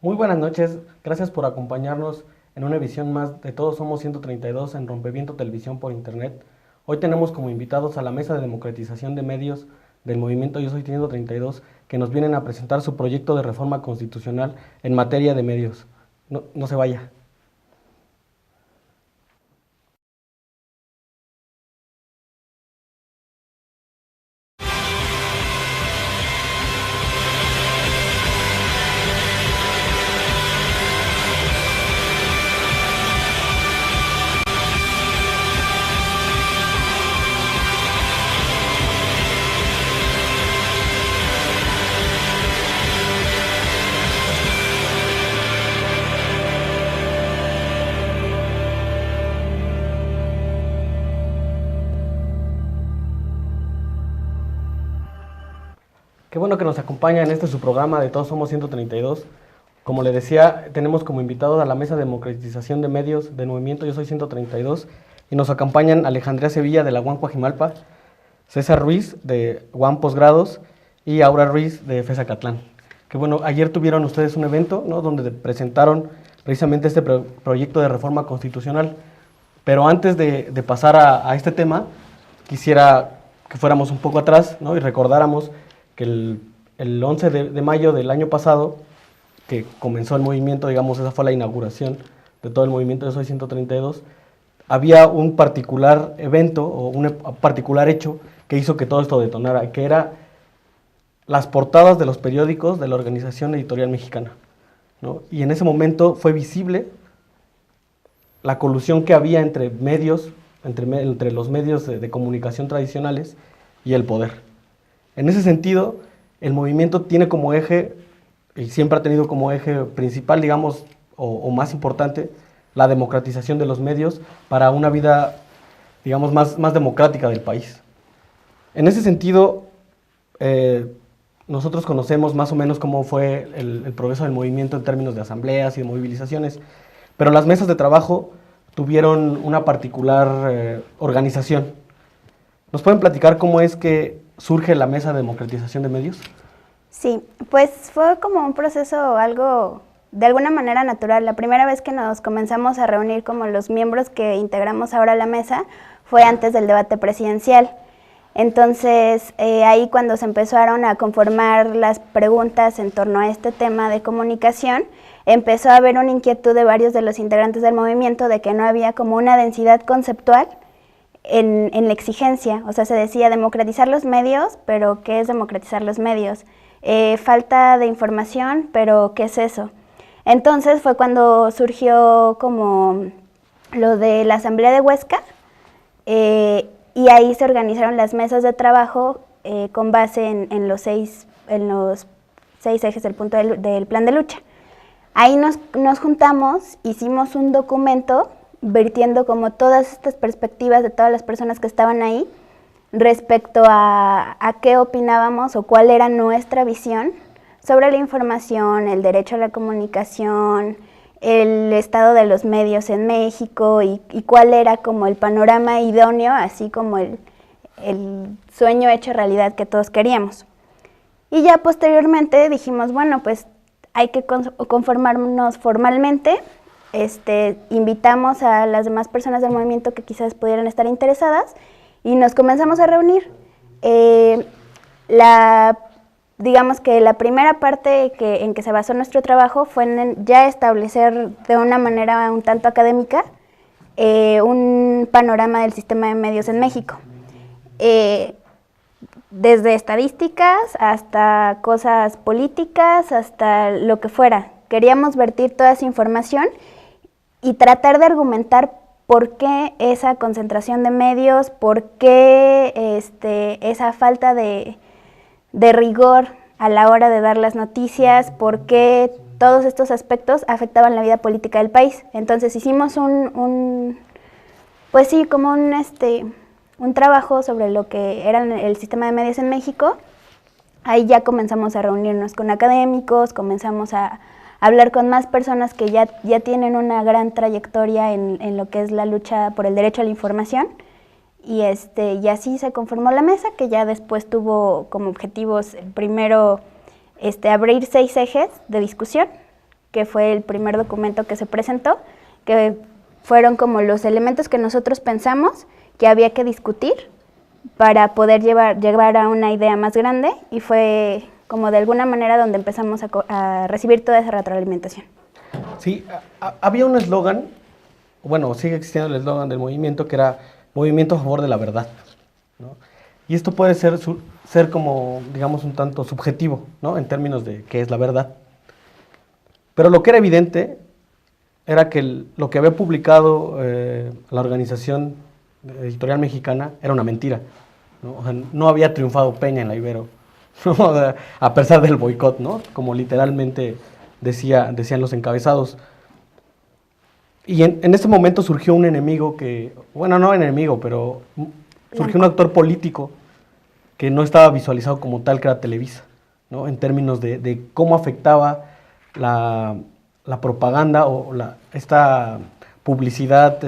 Muy buenas noches, gracias por acompañarnos en una edición más de Todos Somos 132 en Rompeviento Televisión por Internet. Hoy tenemos como invitados a la Mesa de Democratización de Medios del Movimiento Yo Soy 132 que nos vienen a presentar su proyecto de reforma constitucional en materia de medios. No se vaya. Qué bueno que nos acompaña en este su programa de Todos Somos 132. Como le decía, tenemos como invitados a la Mesa de Democratización de Medios del Movimiento Yo Soy 132 y nos acompañan Alejandría Sevilla de la UAM Coajimalpa, César Ruiz de UAM Posgrados y Aura Ruiz de FES Acatlán. Que bueno, ayer tuvieron ustedes un evento, ¿no?, donde presentaron precisamente este proyecto de reforma constitucional. Pero antes de pasar a este tema, quisiera que fuéramos un poco atrás, ¿no?, y recordáramos que el 11 de mayo del año pasado, que comenzó el movimiento, digamos, esa fue la inauguración de todo el movimiento Yo Soy 132, había un particular evento o un particular hecho que hizo que todo esto detonara, que era las portadas de los periódicos de la Organización Editorial Mexicana, ¿no? Y en ese momento fue visible la colusión que había entre medios, entre los medios de comunicación tradicionales y el poder. En ese sentido, el movimiento tiene como eje, y siempre ha tenido como eje principal, digamos, o más importante, la democratización de los medios para una vida, digamos, más democrática del país. En ese sentido, nosotros conocemos más o menos cómo fue el progreso del movimiento en términos de asambleas y de movilizaciones, pero las mesas de trabajo tuvieron una particular organización. ¿Nos pueden platicar cómo es que surge la Mesa de Democratización de Medios? Sí, pues fue como un proceso algo, de alguna manera natural. La primera vez que nos comenzamos a reunir como los miembros que integramos ahora la mesa fue antes del debate presidencial. Entonces, ahí cuando se empezaron a conformar las preguntas en torno a este tema de comunicación, empezó a haber una inquietud de varios de los integrantes del movimiento de que no había como una densidad conceptual en la exigencia. O sea, se decía democratizar los medios, pero ¿qué es democratizar los medios? Falta de información, pero ¿qué es eso? Entonces fue cuando surgió como lo de la Asamblea de Huesca, y ahí se organizaron las mesas de trabajo con base en los seis ejes del punto del plan de lucha. Ahí nos juntamos, hicimos un documento vertiendo como todas estas perspectivas de todas las personas que estaban ahí respecto a qué opinábamos o cuál era nuestra visión sobre la información, el derecho a la comunicación, el estado de los medios en México y cuál era como el panorama idóneo, así como el sueño hecho realidad que todos queríamos. Y ya posteriormente dijimos, bueno, pues hay que conformarnos formalmente. Invitamos a las demás personas del movimiento que quizás pudieran estar interesadas y nos comenzamos a reunir. Digamos que la primera parte en que se basó nuestro trabajo fue en ya establecer de una manera un tanto académica un panorama del sistema de medios en México. Desde estadísticas hasta cosas políticas, hasta lo que fuera. Queríamos vertir toda esa información y tratar de argumentar por qué esa concentración de medios, por qué esa falta de rigor a la hora de dar las noticias, por qué todos estos aspectos afectaban la vida política del país. Entonces hicimos pues sí, como un trabajo sobre lo que era el sistema de medios en México. Ahí ya comenzamos a reunirnos con académicos, comenzamos a hablar con más personas que ya tienen una gran trayectoria en lo que es la lucha por el derecho a la información. Y así se conformó la mesa, que ya después tuvo como objetivos, primero, abrir 6 ejes de discusión, que fue el primer documento que se presentó, que fueron como los elementos que nosotros pensamos que había que discutir para poder llevar a una idea más grande, y fue como de alguna manera donde empezamos a recibir toda esa retroalimentación. Sí, había un eslogan, bueno, sigue existiendo el eslogan del movimiento, que era Movimiento a favor de la verdad, ¿no? Y esto puede ser como, digamos, un tanto subjetivo, ¿no? En términos de qué es la verdad. Pero lo que era evidente era que lo que había publicado la organización editorial mexicana era una mentira, ¿no? O sea, no había triunfado Peña en la Ibero, ¿no? A pesar del boicot, ¿no? Como literalmente decían los encabezados. Y en ese momento surgió un enemigo que, bueno, no enemigo, pero surgió un actor político que no estaba visualizado como tal, que era Televisa, ¿no? En términos de cómo afectaba la propaganda o esta publicidad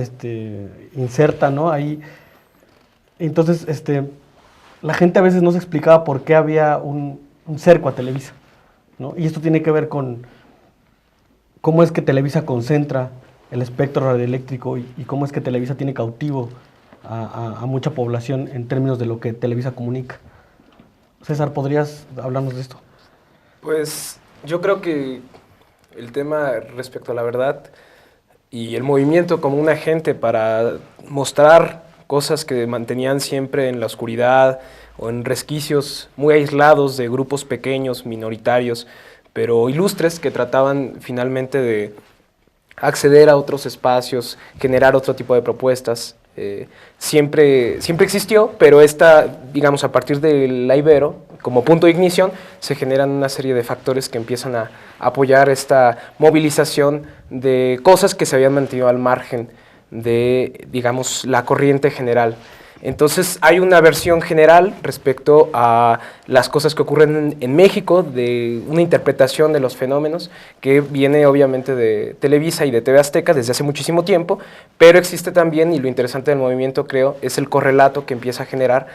inserta, ¿no? Ahí. Entonces, la gente a veces no se explicaba por qué había un cerco a Televisa, ¿no? Y esto tiene que ver con cómo es que Televisa concentra el espectro radioeléctrico y cómo es que Televisa tiene cautivo a mucha población en términos de lo que Televisa comunica. César, ¿podrías hablarnos de esto? Pues yo creo que el tema respecto a la verdad y el movimiento como un agente para mostrar cosas que mantenían siempre en la oscuridad o en resquicios muy aislados de grupos pequeños, minoritarios, pero ilustres, que trataban finalmente de acceder a otros espacios, generar otro tipo de propuestas. Siempre existió, pero digamos, a partir de la Ibero, como punto de ignición, se generan una serie de factores que empiezan a apoyar esta movilización de cosas que se habían mantenido al margen de, digamos, la corriente general. Entonces hay una versión general respecto a las cosas que ocurren en México, de una interpretación de los fenómenos que viene obviamente de Televisa y de TV Azteca desde hace muchísimo tiempo, pero existe también, y lo interesante del movimiento creo, es el correlato que empieza a generar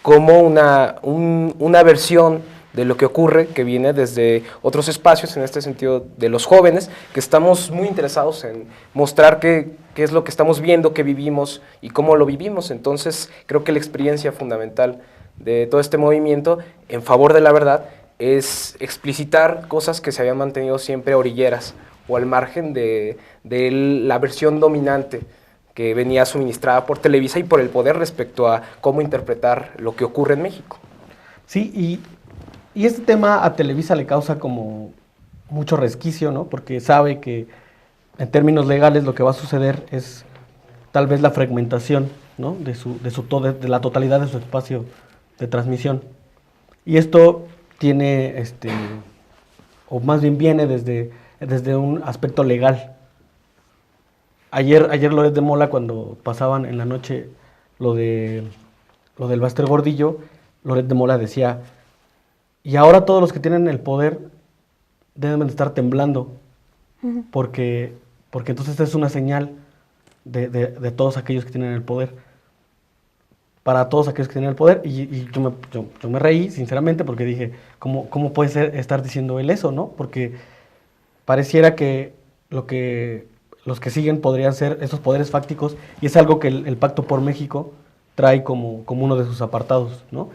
como una versión de lo que ocurre, que viene desde otros espacios, en este sentido de los jóvenes, que estamos muy interesados en mostrar qué es lo que estamos viendo, qué vivimos y cómo lo vivimos. Entonces, creo que la experiencia fundamental de todo este movimiento en favor de la verdad es explicitar cosas que se habían mantenido siempre orilleras o al margen de la versión dominante que venía suministrada por Televisa y por el poder respecto a cómo interpretar lo que ocurre en México. Sí, y este tema a Televisa le causa como mucho resquicio, ¿no? Porque sabe que en términos legales lo que va a suceder es tal vez la fragmentación, ¿no? de la totalidad de su espacio de transmisión. Y esto tiene, o más bien viene desde un aspecto legal. Ayer Loret de Mola, cuando pasaban en la noche lo del Baster Gordillo, Loret de Mola decía: y ahora todos los que tienen el poder deben de estar temblando, porque entonces es una señal de todos aquellos que tienen el poder, para todos aquellos que tienen el poder. Y yo me reí, sinceramente, porque dije, ¿cómo puede ser estar diciendo él eso, no? Porque pareciera que los que siguen podrían ser esos poderes fácticos, y es algo que el Pacto por México trae como uno de sus apartados, ¿no?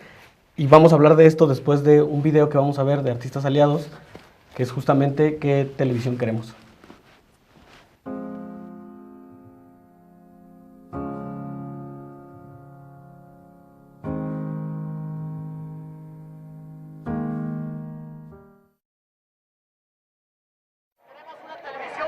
Y vamos a hablar de esto después de un video que vamos a ver de Artistas Aliados, que es justamente qué televisión queremos.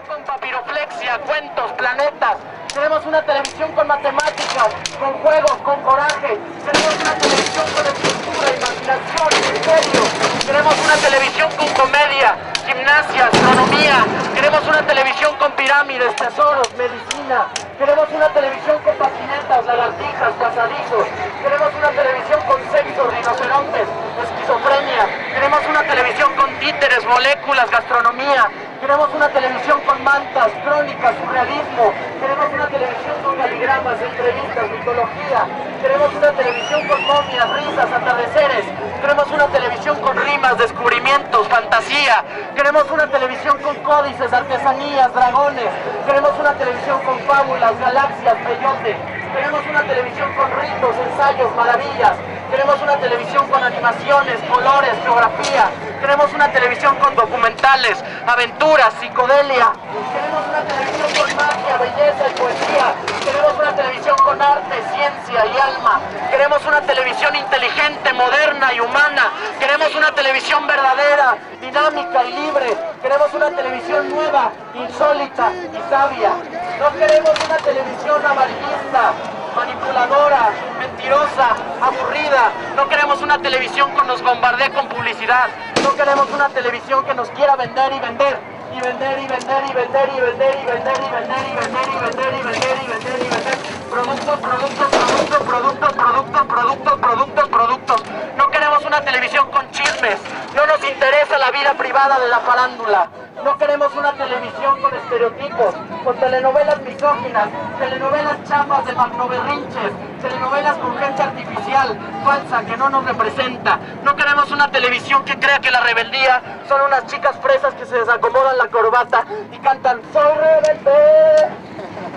Con papiroflexia, cuentos, planetas. Queremos una televisión con matemáticas, con juegos, con coraje. Queremos una televisión con estructura, imaginación, misterio. Queremos una televisión con comedia, gimnasia, astronomía. Queremos una televisión con pirámides, tesoros, medicina. Queremos una televisión con patinetas, lagartijas, pasadizos. Queremos una televisión con sexo, rinocerontes, esquizofrenia. Queremos una televisión con títeres, moléculas, gastronomía. Queremos una televisión con mantas, crónicas, surrealismo. Queremos una televisión con caligramas, entrevistas, mitología. Queremos una televisión con momias, risas, atardeceres. Queremos una televisión con rimas, descubrimientos, fantasía. Queremos una televisión con códices, artesanías, dragones. Queremos una televisión con fábulas, galaxias, peyote. Queremos una televisión con ritos, ensayos, maravillas. Queremos una televisión con animaciones, colores, geografía. Queremos una televisión con documentales, aventuras, psicodelia. Queremos una televisión con magia, belleza y poesía. Queremos una televisión con arte, ciencia y alma. Queremos una televisión inteligente, moderna y humana. Queremos una televisión verdadera, dinámica y libre. Queremos una televisión nueva, insólita y sabia. No queremos una televisión amarillista, manipuladora, mentirosa, aburrida. No queremos una televisión que nos bombardee con publicidad. No queremos una televisión que nos quiera vender y vender. Y vender y vender y vender y vender y vender y vender y vender y vender y vender y vender y vender. Productos, productos, productos, productos, productos, productos, productos, productos. No queremos una televisión con chismes. No nos interesa la vida privada de la farándula. No queremos una televisión con estereotipos, con telenovelas misóginas, telenovelas chafas de magnoberrinches, telenovelas con gente artificial, falsa, que no nos representa. No queremos una televisión que crea que la rebeldía son unas chicas fresas que se desacomodan la corbata y cantan "Soy rebelde".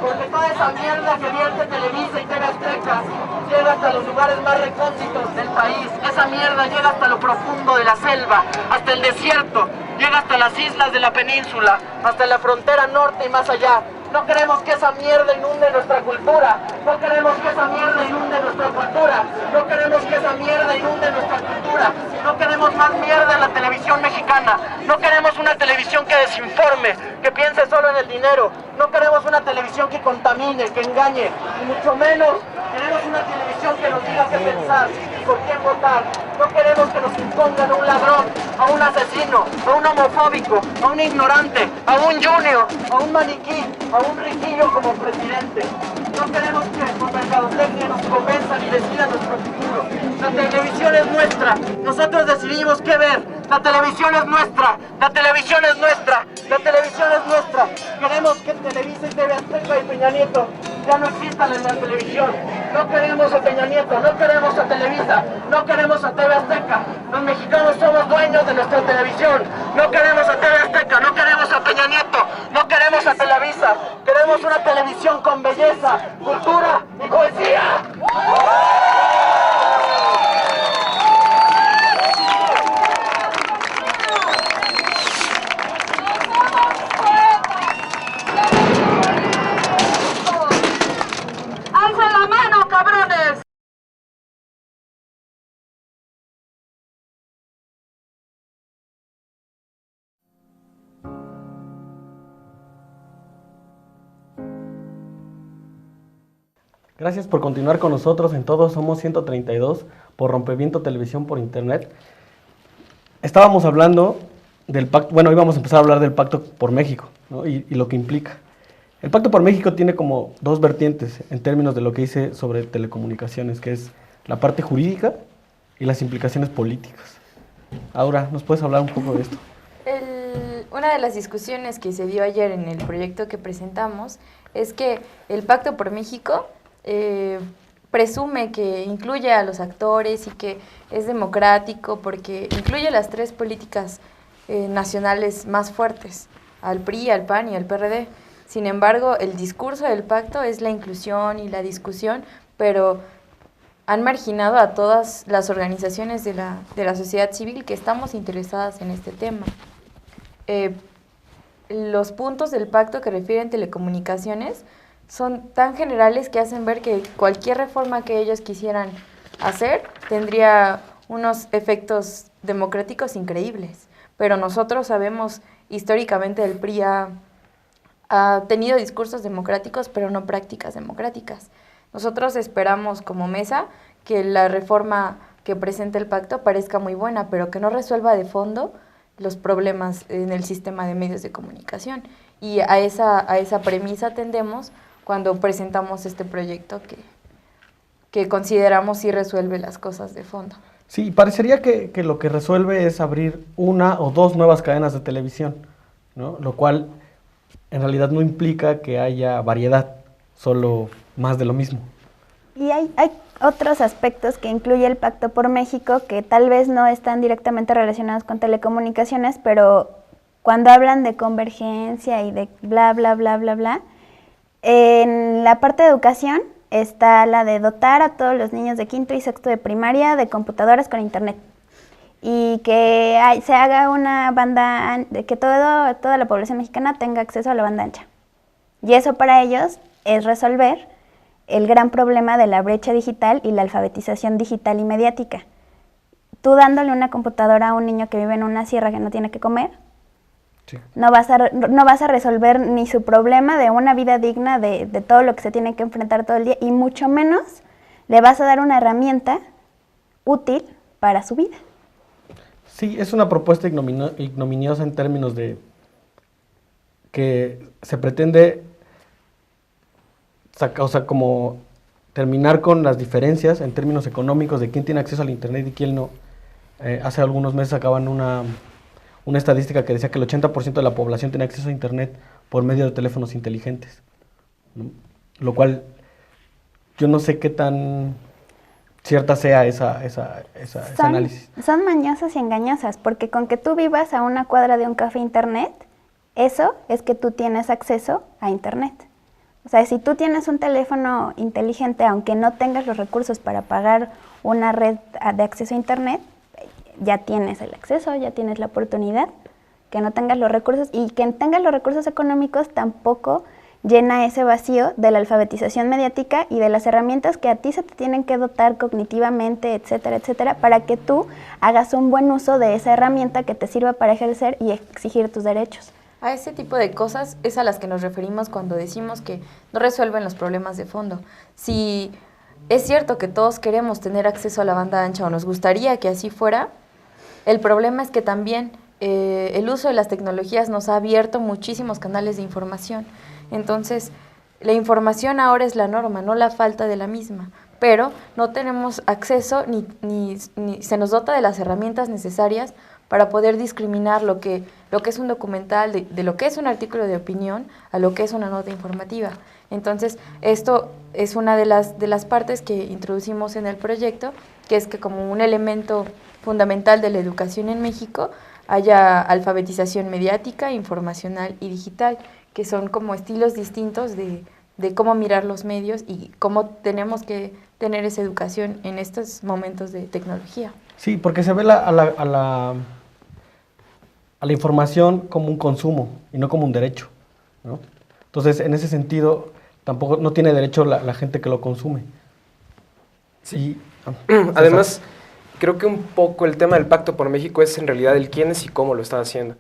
Porque toda esa mierda que vierte Televisa y TV Azteca llega hasta los lugares más recónditos del país. Esa mierda llega hasta lo profundo de la selva, hasta el desierto, llega hasta las islas de la península, hasta la frontera norte y más allá. No queremos que esa mierda inunde nuestra cultura. No queremos que esa mierda inunde nuestra cultura. No queremos que esa mierda inunde nuestra cultura. No queremos más mierda en la televisión mexicana. No queremos una televisión que desinforme, que piense solo en el dinero. No queremos una televisión que contamine, que engañe. Y mucho menos queremos una televisión que nos diga qué pensar y por quién votar. No queremos que nos impongan a un ladrón, a un asesino, a un homofóbico, a un ignorante, a un junior, a un maniquí, a un riquillo como presidente. No queremos que con mercadotecnia nos convenzan y decidan nuestro futuro. La televisión es nuestra. Nosotros decidimos qué ver. La televisión es nuestra. La televisión es nuestra. La televisión es nuestra. Queremos que Televisa y TV Azteca y Peña Nieto ya no existan en la televisión. No queremos a Peña Nieto, no queremos a Televisa, no queremos a TV Azteca. Los mexicanos somos dueños de nuestra televisión. No queremos a TV Azteca, no queremos a Peña Nieto, no queremos a Televisa. Queremos una televisión con belleza, cultura y poesía. ¡Alza la mano, cabrones! Gracias por continuar con nosotros en Todos Somos 132 por Rompeviento Televisión por Internet. Estábamos hablando del pacto, bueno, íbamos a empezar a hablar del Pacto por México, ¿no? y lo que implica. El Pacto por México tiene como dos vertientes en términos de lo que dice sobre telecomunicaciones, que es la parte jurídica y las implicaciones políticas. Aura, ¿nos puedes hablar un poco de esto? Una de las discusiones que se dio ayer en el proyecto que presentamos es que el Pacto por México presume que incluye a los actores y que es democrático porque incluye las tres políticas nacionales más fuertes, al PRI, al PAN y al PRD. Sin embargo, el discurso del pacto es la inclusión y la discusión, pero han marginado a todas las organizaciones de la sociedad civil que estamos interesadas en este tema. Los puntos del pacto que refieren telecomunicaciones son tan generales que hacen ver que cualquier reforma que ellos quisieran hacer tendría unos efectos democráticos increíbles. Pero nosotros sabemos, históricamente el PRI ha tenido discursos democráticos, pero no prácticas democráticas. Nosotros esperamos como mesa que la reforma que presenta el pacto parezca muy buena, pero que no resuelva de fondo los problemas en el sistema de medios de comunicación. Y a esa premisa tendemos cuando presentamos este proyecto que consideramos sí resuelve las cosas de fondo. Sí, parecería que lo que resuelve es abrir una o dos nuevas cadenas de televisión, ¿no? Lo cual en realidad no implica que haya variedad, solo más de lo mismo. Y hay otros aspectos que incluye el Pacto por México que tal vez no están directamente relacionados con telecomunicaciones, pero cuando hablan de convergencia y de bla, bla, bla, bla, bla, en la parte de educación está la de dotar a todos los niños de quinto y sexto de primaria de computadoras con internet. Y que se haga una banda, que toda la población mexicana tenga acceso a la banda ancha. Y eso para ellos es resolver el gran problema de la brecha digital y la alfabetización digital y mediática. Tú dándole una computadora a un niño que vive en una sierra que no tiene que comer, sí, no vas a resolver ni su problema de una vida digna de todo lo que se tiene que enfrentar todo el día, y mucho menos le vas a dar una herramienta útil para su vida. Sí, es una propuesta ignominiosa en términos de que se pretende como terminar con las diferencias en términos económicos de quién tiene acceso al internet y quién no. Hace algunos meses sacaban una estadística que decía que el 80% de la población tiene acceso a internet por medio de teléfonos inteligentes, ¿no? Lo cual yo no sé qué tan cierta sea ese análisis. Son mañosas y engañosas, porque con que tú vivas a una cuadra de un café internet, eso es que tú tienes acceso a internet. O sea, si tú tienes un teléfono inteligente, aunque no tengas los recursos para pagar una red de acceso a internet, ya tienes el acceso, ya tienes la oportunidad. Que no tengas los recursos, y que tengas los recursos económicos tampoco llena ese vacío de la alfabetización mediática y de las herramientas que a ti se te tienen que dotar cognitivamente, etcétera, etcétera, para que tú hagas un buen uso de esa herramienta que te sirva para ejercer y exigir tus derechos. A ese tipo de cosas es a las que nos referimos cuando decimos que no resuelven los problemas de fondo. Si es cierto que todos queremos tener acceso a la banda ancha o nos gustaría que así fuera, el problema es que también el uso de las tecnologías nos ha abierto muchísimos canales de información. Entonces, la información ahora es la norma, no la falta de la misma, pero no tenemos acceso ni se nos dota de las herramientas necesarias para poder discriminar lo que es un documental, de lo que es un artículo de opinión, a lo que es una nota informativa. Entonces, esto es una de las partes que introducimos en el proyecto, que es que como un elemento fundamental de la educación en México haya alfabetización mediática, informacional y digital, que son como estilos distintos de cómo mirar los medios y cómo tenemos que tener esa educación en estos momentos de tecnología. Sí, porque se ve a la información como un consumo y no como un derecho, ¿no? Entonces, en ese sentido, tampoco no tiene derecho la gente que lo consume. Sí. Además, creo que un poco el tema del Pacto por México es en realidad el quiénes y cómo lo están haciendo.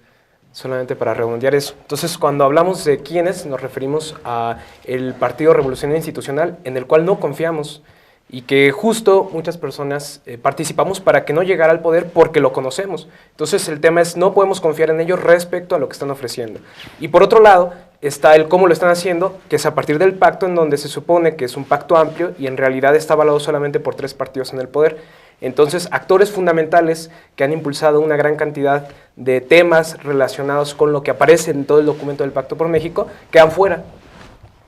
Solamente para redondear eso. Entonces, cuando hablamos de quiénes, nos referimos a el Partido Revolucionario Institucional, en el cual no confiamos, y que justo muchas personas participamos para que no llegara al poder porque lo conocemos. Entonces, el tema es, no podemos confiar en ellos respecto a lo que están ofreciendo. Y por otro lado, está el cómo lo están haciendo, que es a partir del pacto, en donde se supone que es un pacto amplio y en realidad está avalado solamente por 3 partidos en el poder. Entonces, actores fundamentales que han impulsado una gran cantidad de temas relacionados con lo que aparece en todo el documento del Pacto por México, quedan fuera.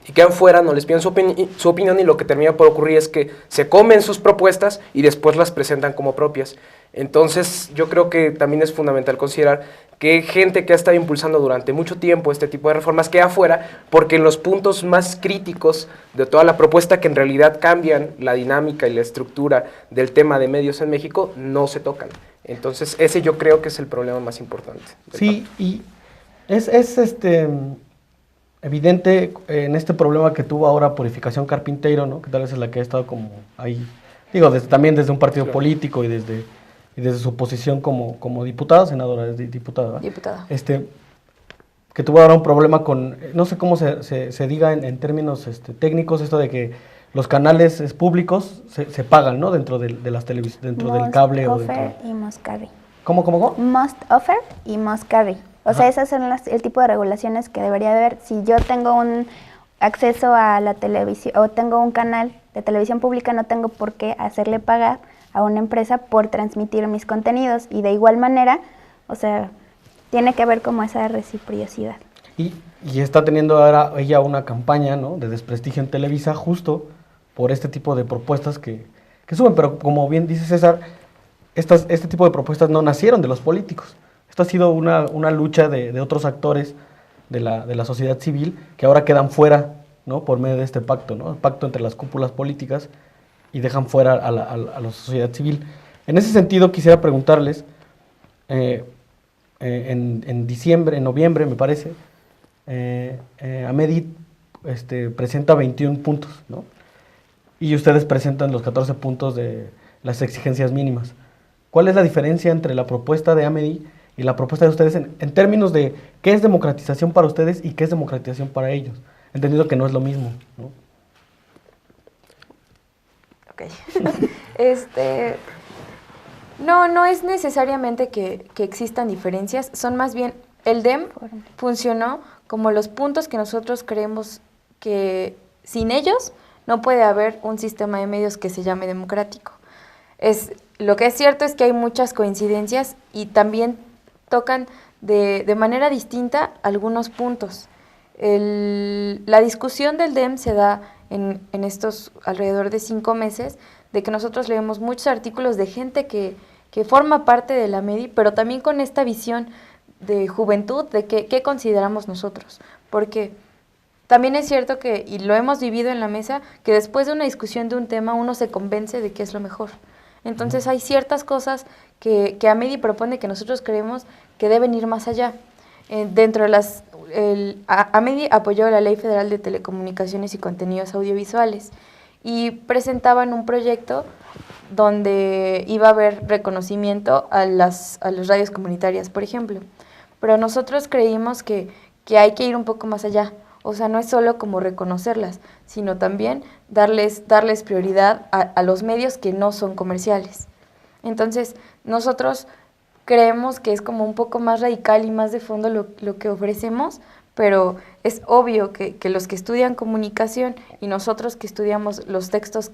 Y quedan fuera, no les piden su opinión, y lo que termina por ocurrir es que se comen sus propuestas y después las presentan como propias. Entonces, yo creo que también es fundamental considerar que gente que ha estado impulsando durante mucho tiempo este tipo de reformas queda fuera, porque en los puntos más críticos de toda la propuesta, que en realidad cambian la dinámica y la estructura del tema de medios en México, no se tocan. Entonces, ese yo creo que es el problema más importante. Sí, y es evidente en este problema que tuvo ahora Purificación Carpinteiro, ¿no? Que tal vez es la que ha estado como ahí, digo, también desde un partido político y desde su posición como diputada, senadora, diputada. Diputada. Que tuvo ahora un problema con, no sé cómo se diga en términos técnicos, esto de que los canales públicos se pagan, ¿no? Dentro de las televisiones, dentro del cable o dentro. Must offer y must carry. ¿Cómo? Must offer y must carry. O sea, esas son el tipo de regulaciones que debería haber. Si yo tengo un acceso a la televisión o tengo un canal de televisión pública, no tengo por qué hacerle pagar a una empresa por transmitir mis contenidos. Y de igual manera, o sea, tiene que haber como esa reciprocidad. Y está teniendo ahora ella una campaña, ¿no?, de desprestigio en Televisa justo por este tipo de propuestas que suben, pero como bien dice César, este tipo de propuestas no nacieron de los políticos. Esto ha sido una lucha de otros actores de la sociedad civil que ahora quedan fuera, ¿no?, por medio de este pacto, ¿no?, el pacto entre las cúpulas políticas, y dejan fuera a la sociedad civil. En ese sentido quisiera preguntarles, en noviembre me parece, Amedi presenta 21 puntos, ¿no?, y ustedes presentan los 14 puntos de las exigencias mínimas. ¿Cuál es la diferencia entre la propuesta de Amedi y la propuesta de ustedes en términos de qué es democratización para ustedes y qué es democratización para ellos? Entendido que no es lo mismo, ¿no? Ok. No es necesariamente que existan diferencias, son más bien, el DEM funcionó como los puntos que nosotros creemos que sin ellos no puede haber un sistema de medios que se llame democrático. Lo que es cierto es que hay muchas coincidencias y también tocan de manera distinta algunos puntos. La discusión del DEM se da en estos alrededor de 5 meses, de que nosotros leemos muchos artículos de gente que forma parte de la MEDI, pero también con esta visión de juventud, de qué consideramos nosotros. Porque también es cierto que, y lo hemos vivido en la mesa, que después de una discusión de un tema uno se convence de que es lo mejor. Entonces hay ciertas cosas que Amedi propone que nosotros creemos que deben ir más allá. Dentro de Amedi apoyó la Ley Federal de Telecomunicaciones y Contenidos Audiovisuales y presentaban un proyecto donde iba a haber reconocimiento a las radios comunitarias, por ejemplo. Pero nosotros creímos que hay que ir un poco más allá. O sea, no es solo como reconocerlas, sino también darles prioridad a los medios que no son comerciales. Entonces, nosotros creemos que es como un poco más radical y más de fondo lo que ofrecemos, pero es obvio que los que estudian comunicación y nosotros que estudiamos los textos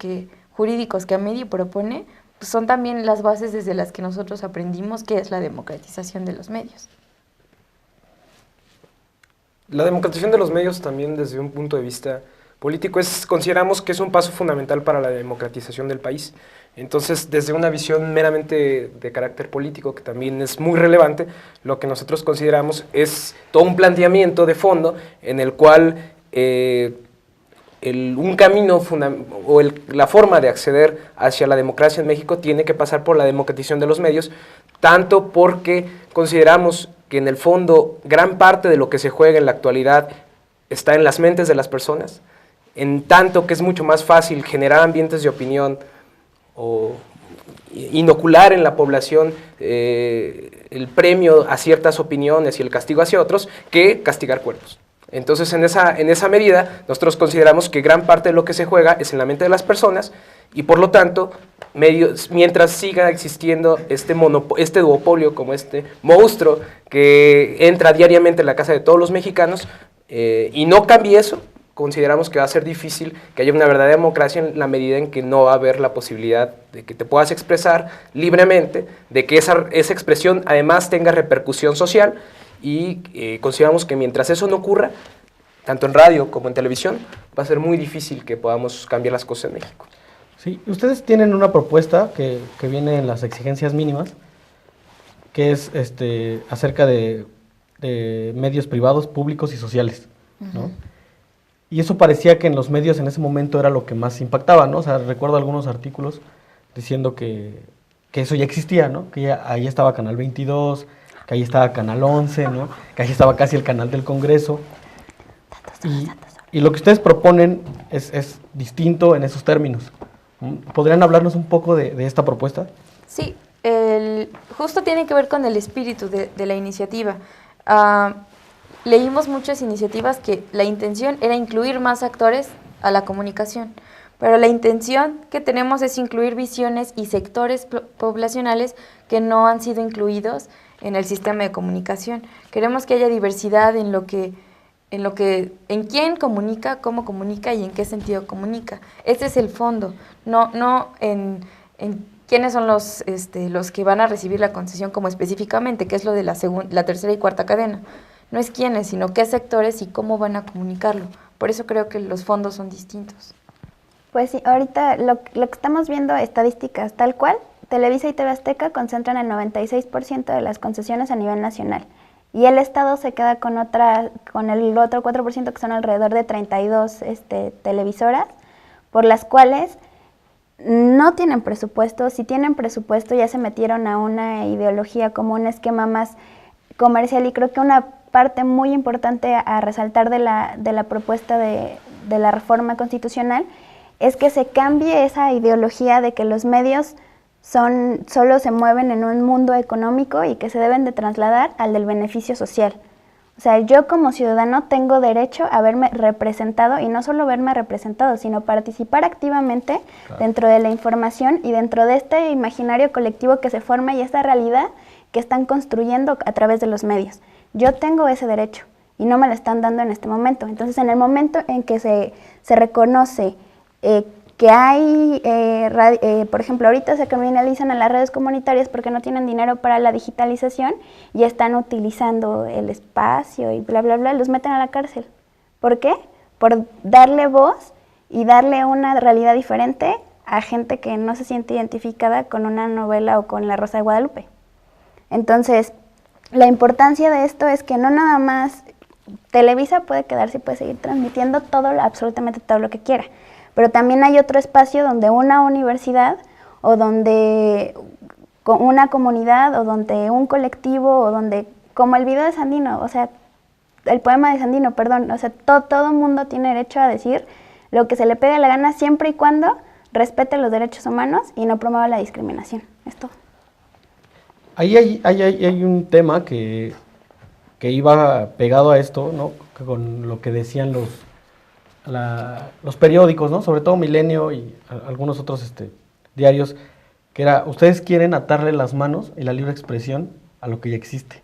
jurídicos que Amedi propone, pues son también las bases desde las que nosotros aprendimos qué es la democratización de los medios. La democratización de los medios también desde un punto de vista político consideramos que es un paso fundamental para la democratización del país. Entonces, desde una visión meramente de carácter político, que también es muy relevante, lo que nosotros consideramos es todo un planteamiento de fondo en el cual un camino la forma de acceder hacia la democracia en México tiene que pasar por la democratización de los medios, tanto porque consideramos que en el fondo gran parte de lo que se juega en la actualidad está en las mentes de las personas, en tanto que es mucho más fácil generar ambientes de opinión o inocular en la población el premio a ciertas opiniones y el castigo hacia otros que castigar cuerpos. Entonces, en esa medida, nosotros consideramos que gran parte de lo que se juega es en la mente de las personas y, por lo tanto, mientras siga existiendo este duopolio, como este monstruo que entra diariamente en la casa de todos los mexicanos, y no cambie eso, consideramos que va a ser difícil que haya una verdadera democracia en la medida en que no va a haber la posibilidad de que te puedas expresar libremente, de que esa expresión además tenga repercusión social, y consideramos que mientras eso no ocurra, tanto en radio como en televisión, va a ser muy difícil que podamos cambiar las cosas en México. Sí, ustedes tienen una propuesta que viene en las exigencias mínimas, que es acerca de medios privados, públicos y sociales, ¿no? Y eso parecía que en los medios en ese momento era lo que más impactaba, ¿no? O sea, recuerdo algunos artículos diciendo que eso ya existía, ¿no? Que ahí estaba Canal 22, que ahí estaba Canal 11, ¿no? Que ahí estaba casi el canal del Congreso. Y lo que ustedes proponen es distinto en esos términos. ¿Podrían hablarnos un poco de esta propuesta? Sí, justo tiene que ver con el espíritu de la iniciativa. Leímos muchas iniciativas que la intención era incluir más actores a la comunicación, pero la intención que tenemos es incluir visiones y sectores poblacionales que no han sido incluidos en el sistema de comunicación. Queremos que haya diversidad en quién comunica, cómo comunica y en qué sentido comunica. Ese es el fondo, no en quiénes son los que van a recibir la concesión como específicamente, que es lo de la tercera y cuarta cadena. No es quiénes, sino qué sectores y cómo van a comunicarlo. Por eso creo que los fondos son distintos. Pues sí, ahorita lo que estamos viendo, estadísticas tal cual, Televisa y TV Azteca concentran el 96% de las concesiones a nivel nacional. Y el Estado se queda con el otro 4%, que son alrededor de 32 televisoras, por las cuales no tienen presupuesto. Si tienen presupuesto, ya se metieron a una ideología como un esquema más comercial, y creo que una parte muy importante a resaltar de la propuesta de la reforma constitucional es que se cambie esa ideología de que los medios solo se mueven en un mundo económico y que se deben de trasladar al del beneficio social. O sea, yo como ciudadano tengo derecho a verme representado, y no solo verme representado, sino participar activamente dentro de la información y dentro de este imaginario colectivo que se forma y esta realidad que están construyendo a través de los medios. Yo tengo ese derecho y no me lo están dando en este momento. Entonces, en el momento en que se reconoce que hay, por ejemplo, ahorita se criminalizan a las redes comunitarias porque no tienen dinero para la digitalización y están utilizando el espacio y bla, bla, bla, los meten a la cárcel. ¿Por qué? Por darle voz y darle una realidad diferente a gente que no se siente identificada con una novela o con La Rosa de Guadalupe. Entonces, la importancia de esto es que no nada más Televisa puede quedarse y puede seguir transmitiendo absolutamente todo lo que quiera, pero también hay otro espacio donde una universidad o donde una comunidad o donde un colectivo o donde, como el video de Sandino, o sea, el poema de Sandino, perdón, o sea, todo el mundo tiene derecho a decir lo que se le pegue la gana siempre y cuando respete los derechos humanos y no promueva la discriminación. Es todo. Ahí hay un tema que iba pegado a esto, ¿no? Que con lo que decían los periódicos, ¿no? Sobre todo Milenio y algunos otros diarios, que era, ustedes quieren atarle las manos y la libre expresión a lo que ya existe,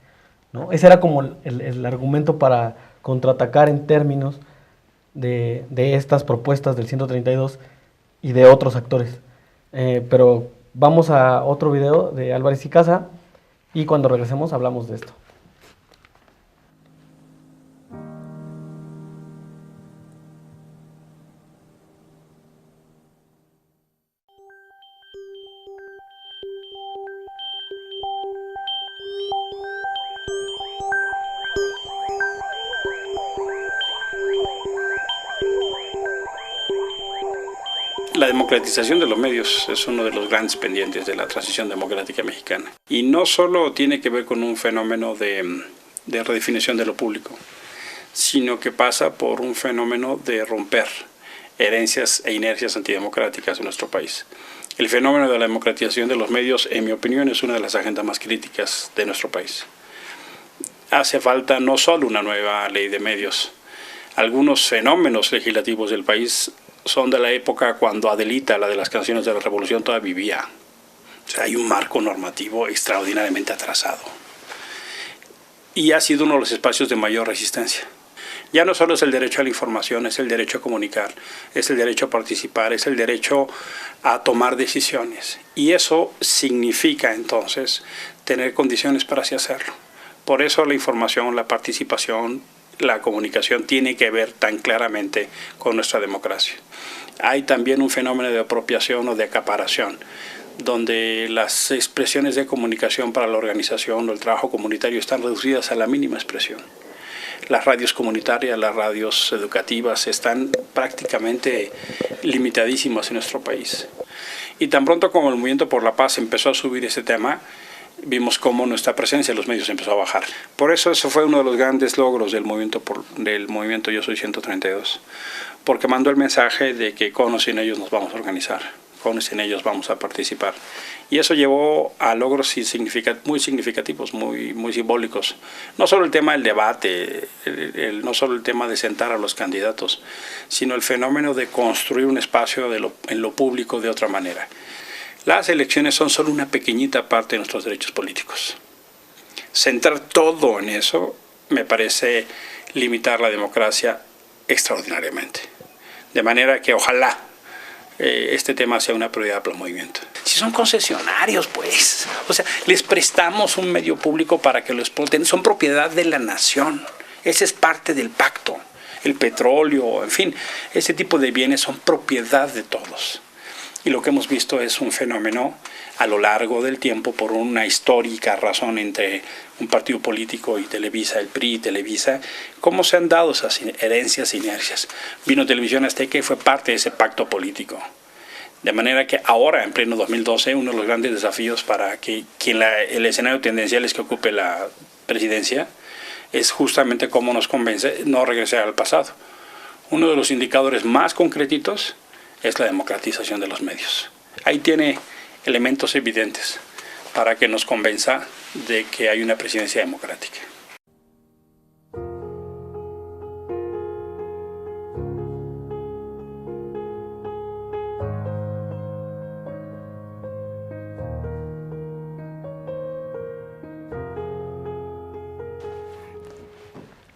¿no? Ese era como el argumento para contraatacar en términos de estas propuestas del 132 y de otros actores. Pero vamos a otro video de Álvarez y Casa, y cuando regresemos hablamos de esto. La democratización de los medios es uno de los grandes pendientes de la transición democrática mexicana. Y no solo tiene que ver con un fenómeno de redefinición de lo público, sino que pasa por un fenómeno de romper herencias e inercias antidemocráticas en nuestro país. El fenómeno de la democratización de los medios, en mi opinión, es una de las agendas más críticas de nuestro país. Hace falta no solo una nueva ley de medios. Algunos fenómenos legislativos del país son de la época cuando Adelita, la de las canciones de la Revolución, todavía vivía. O sea, hay un marco normativo extraordinariamente atrasado. Y ha sido uno de los espacios de mayor resistencia. Ya no solo es el derecho a la información, es el derecho a comunicar, es el derecho a participar, es el derecho a tomar decisiones. Y eso significa, entonces, tener condiciones para así hacerlo. Por eso la información, la participación, la comunicación tiene que ver tan claramente con nuestra democracia. Hay también un fenómeno de apropiación o de acaparación, donde las expresiones de comunicación para la organización o el trabajo comunitario están reducidas a la mínima expresión. Las radios comunitarias, las radios educativas están prácticamente limitadísimas en nuestro país. Y tan pronto como el Movimiento por la Paz empezó a subir ese tema, vimos cómo nuestra presencia en los medios empezó a bajar. Por eso fue uno de los grandes logros del movimiento Yo Soy 132, porque mandó el mensaje de que con o sin ellos nos vamos a organizar, con o sin ellos vamos a participar. Y eso llevó a logros muy significativos, muy simbólicos. No solo el tema del debate, no solo el tema de sentar a los candidatos, sino el fenómeno de construir un espacio en lo público de otra manera. Las elecciones son solo una pequeñita parte de nuestros derechos políticos. Centrar todo en eso me parece limitar la democracia extraordinariamente. De manera que ojalá este tema sea una prioridad para el movimiento. Si son concesionarios, pues, o sea, les prestamos un medio público para que lo exploten, son propiedad de la nación, ese es parte del pacto. El petróleo, en fin, ese tipo de bienes son propiedad de todos. Y lo que hemos visto es un fenómeno a lo largo del tiempo por una histórica razón entre un partido político y Televisa, el PRI y Televisa, cómo se han dado esas herencias e inercias. Vino Televisión Azteca y fue parte de ese pacto político. De manera que ahora, en pleno 2012, uno de los grandes desafíos para que el escenario tendencial es que ocupe la presidencia es justamente cómo nos convence no regresar al pasado. Uno de los indicadores más concretitos es la democratización de los medios. Ahí tiene elementos evidentes para que nos convenza de que hay una presidencia democrática.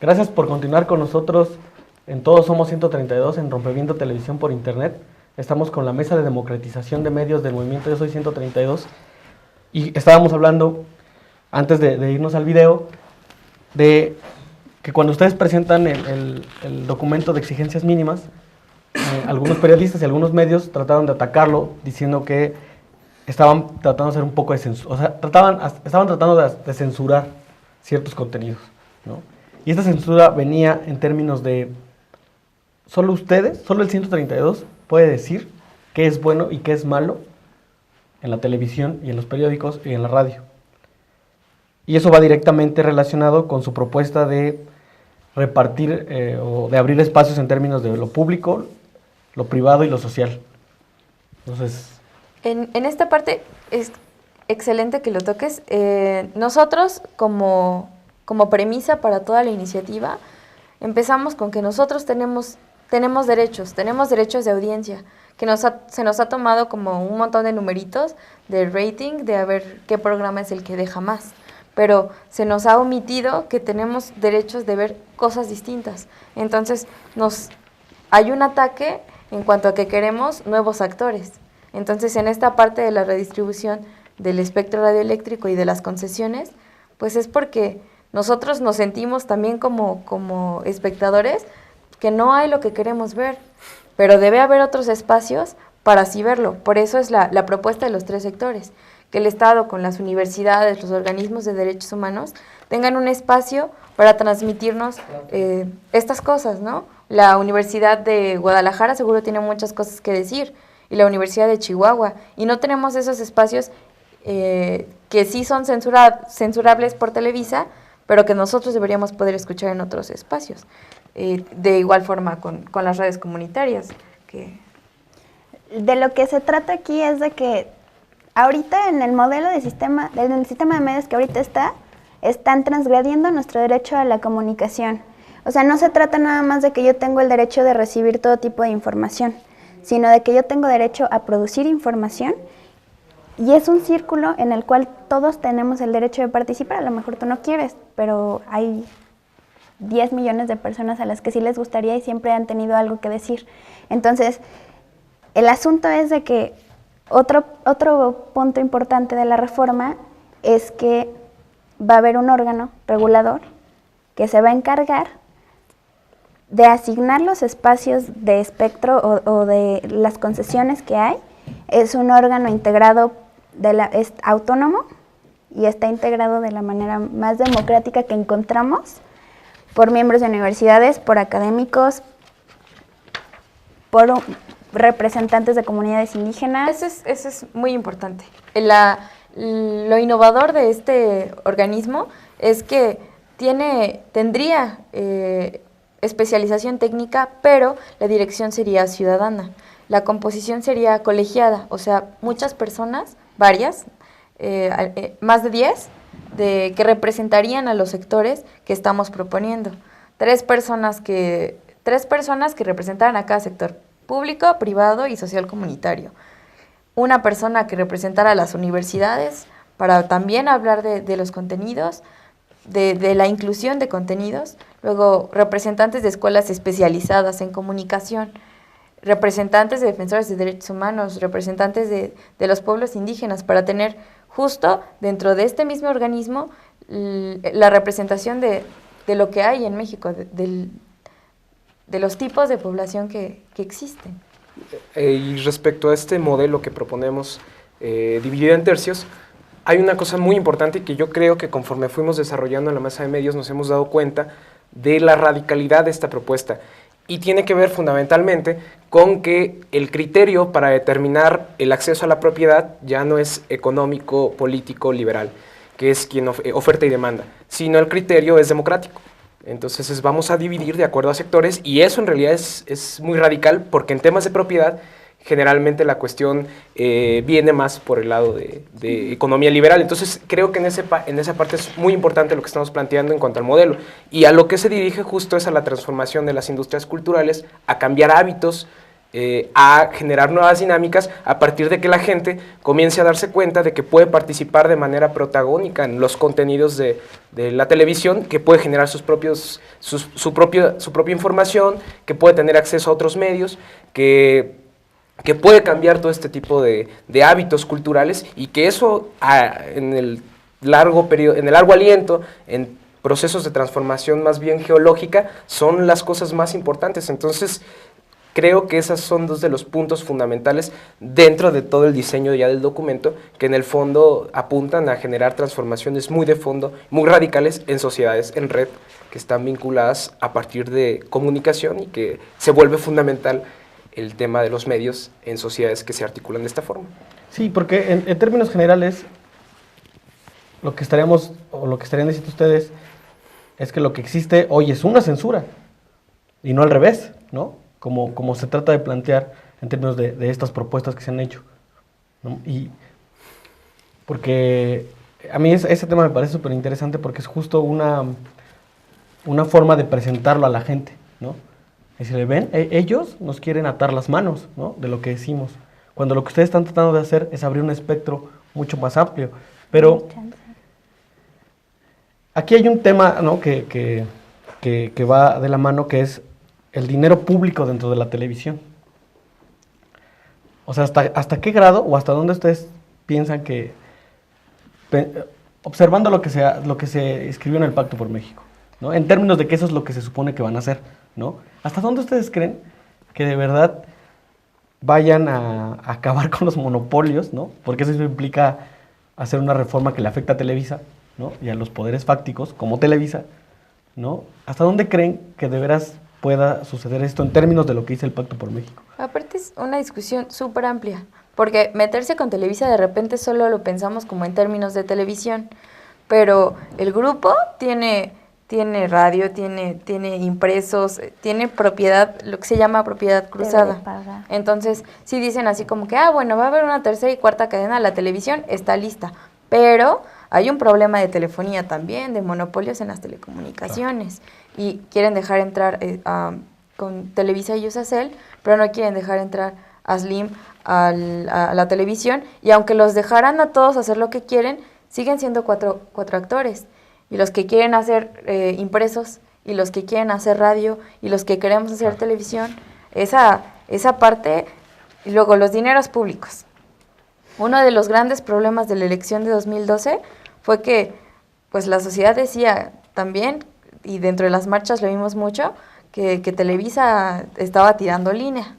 Gracias por continuar con nosotros en Todos Somos 132 en Rompeviento Televisión por Internet. Estamos con la Mesa de Democratización de Medios del Movimiento Yo Soy 132 y estábamos hablando, antes de irnos al video, de que cuando ustedes presentan el documento de exigencias mínimas, algunos periodistas y algunos medios trataron de atacarlo diciendo que estaban tratando de hacer un poco de censura, o sea, estaban tratando de censurar ciertos contenidos, ¿no? Y esta censura venía en términos de solo ustedes, solo el 132 puede decir qué es bueno y qué es malo en la televisión y en los periódicos y en la radio. Y eso va directamente relacionado con su propuesta de repartir o de abrir espacios en términos de lo público, lo privado y lo social. Entonces, en esta parte es excelente que lo toques. Nosotros como premisa para toda la iniciativa, empezamos con que nosotros tenemos derechos de audiencia, que se nos ha tomado como un montón de numeritos de rating, de a ver qué programa es el que deja más, pero se nos ha omitido que tenemos derechos de ver cosas distintas. Entonces hay un ataque en cuanto a que queremos nuevos actores. Entonces en esta parte de la redistribución del espectro radioeléctrico y de las concesiones, pues es porque nosotros nos sentimos también como espectadores que no hay lo que queremos ver, pero debe haber otros espacios para así verlo. Por eso es la propuesta de los tres sectores, que el Estado con las universidades, los organismos de derechos humanos, tengan un espacio para transmitirnos estas cosas, ¿no? La Universidad de Guadalajara seguro tiene muchas cosas que decir, y la Universidad de Chihuahua, y no tenemos esos espacios que sí son censurables por Televisa, pero que nosotros deberíamos poder escuchar en otros espacios. De igual forma con las redes comunitarias. De lo que se trata aquí es de que ahorita en el modelo de sistema, en el sistema de medios que ahorita están transgrediendo nuestro derecho a la comunicación. O sea, no se trata nada más de que yo tengo el derecho de recibir todo tipo de información, sino de que yo tengo derecho a producir información. Y es un círculo en el cual todos tenemos el derecho de participar. A lo mejor tú no quieres, pero hay 10 millones de personas a las que sí les gustaría y siempre han tenido algo que decir. Entonces, el asunto es de que otro punto importante de la reforma es que va a haber un órgano regulador que se va a encargar de asignar los espacios de espectro o de las concesiones que hay. Es un órgano integrado, es autónomo y está integrado de la manera más democrática que encontramos por miembros de universidades, por académicos, por representantes de comunidades indígenas. Eso es muy importante. Lo innovador de este organismo es que tendría especialización técnica, pero la dirección sería ciudadana. La composición sería colegiada, o sea, muchas personas, varias, más de 10, que representarían a los sectores que estamos proponiendo. Tres personas que representaran a cada sector, público, privado y social comunitario. Una persona que representara a las universidades para también hablar de los contenidos, de la inclusión de contenidos. Luego, representantes de escuelas especializadas en comunicación. representantes de defensores de derechos humanos, representantes de los pueblos indígenas, para tener justo dentro de este mismo organismo la representación de lo que hay en México, de los tipos de población que existen. Y respecto a este modelo que proponemos, dividido en tercios, hay una cosa muy importante que yo creo que conforme fuimos desarrollando en la mesa de medios nos hemos dado cuenta de la radicalidad de esta propuesta, y tiene que ver fundamentalmente con que el criterio para determinar el acceso a la propiedad ya no es económico, político, liberal, que es quien oferta y demanda, sino el criterio es democrático. Entonces vamos a dividir de acuerdo a sectores, y eso en realidad es muy radical, porque en temas de propiedad generalmente la cuestión viene más por el lado de economía liberal. Entonces creo que en esa parte es muy importante lo que estamos planteando en cuanto al modelo, y a lo que se dirige justo es a la transformación de las industrias culturales, a cambiar hábitos, a generar nuevas dinámicas a partir de que la gente comience a darse cuenta de que puede participar de manera protagónica en los contenidos de la televisión, que puede generar su propia información, que puede tener acceso a otros medios, que puede cambiar todo este tipo de hábitos culturales, y que eso en el largo aliento, en procesos de transformación más bien geológica, son las cosas más importantes. Entonces creo que esos son dos de los puntos fundamentales dentro de todo el diseño ya del documento, que en el fondo apuntan a generar transformaciones muy de fondo, muy radicales en sociedades en red que están vinculadas a partir de comunicación, y que se vuelve fundamental el tema de los medios en sociedades que se articulan de esta forma. Sí, porque en términos generales, lo que estarían diciendo ustedes es que lo que existe hoy es una censura, y no al revés, ¿no? Como se trata de plantear en términos de estas propuestas que se han hecho, ¿no? Y porque a mí ese tema me parece súper interesante, porque es justo una forma de presentarlo a la gente, ¿no? Y si le ven, ellos nos quieren atar las manos, ¿no?, de lo que decimos, cuando lo que ustedes están tratando de hacer es abrir un espectro mucho más amplio. Pero aquí hay un tema, ¿no?, que va de la mano, que es el dinero público dentro de la televisión. O sea, ¿hasta qué grado o hasta dónde ustedes piensan que, observando lo que se escribió en el Pacto por México, ¿no?, en términos de que eso es lo que se supone que van a hacer, ¿no?, ¿hasta dónde ustedes creen que de verdad vayan a acabar con los monopolios, ¿no?, porque eso implica hacer una reforma que le afecta a Televisa, ¿no?, y a los poderes fácticos como Televisa, ¿no? ¿Hasta dónde creen que de veras pueda suceder esto en términos de lo que dice el Pacto por México? Aparte es una discusión súper amplia, porque meterse con Televisa de repente solo lo pensamos como en términos de televisión, pero el grupo tiene radio, tiene impresos, tiene propiedad, lo que se llama propiedad cruzada. Entonces, si dicen así como que, bueno, va a haber una tercera y cuarta cadena, la televisión está lista, pero hay un problema de telefonía también, de monopolios en las telecomunicaciones, y quieren dejar entrar con Televisa y Iusacell, pero no quieren dejar entrar a Slim a la televisión, y aunque los dejaran a todos hacer lo que quieren, siguen siendo cuatro actores, y los que quieren hacer impresos, y los que quieren hacer radio, y los que queremos hacer televisión, esa parte, y luego los dineros públicos. Uno de los grandes problemas de la elección de 2012 fue que pues la sociedad decía también, y dentro de las marchas lo vimos mucho, que Televisa estaba tirando línea.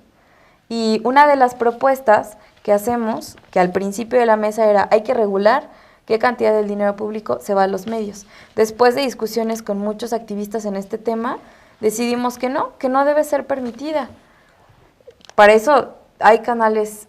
Y una de las propuestas que hacemos, que al principio de la mesa era, hay que regular qué cantidad del dinero público se va a los medios. Después de discusiones con muchos activistas en este tema, decidimos que no debe ser permitida. Para eso hay canales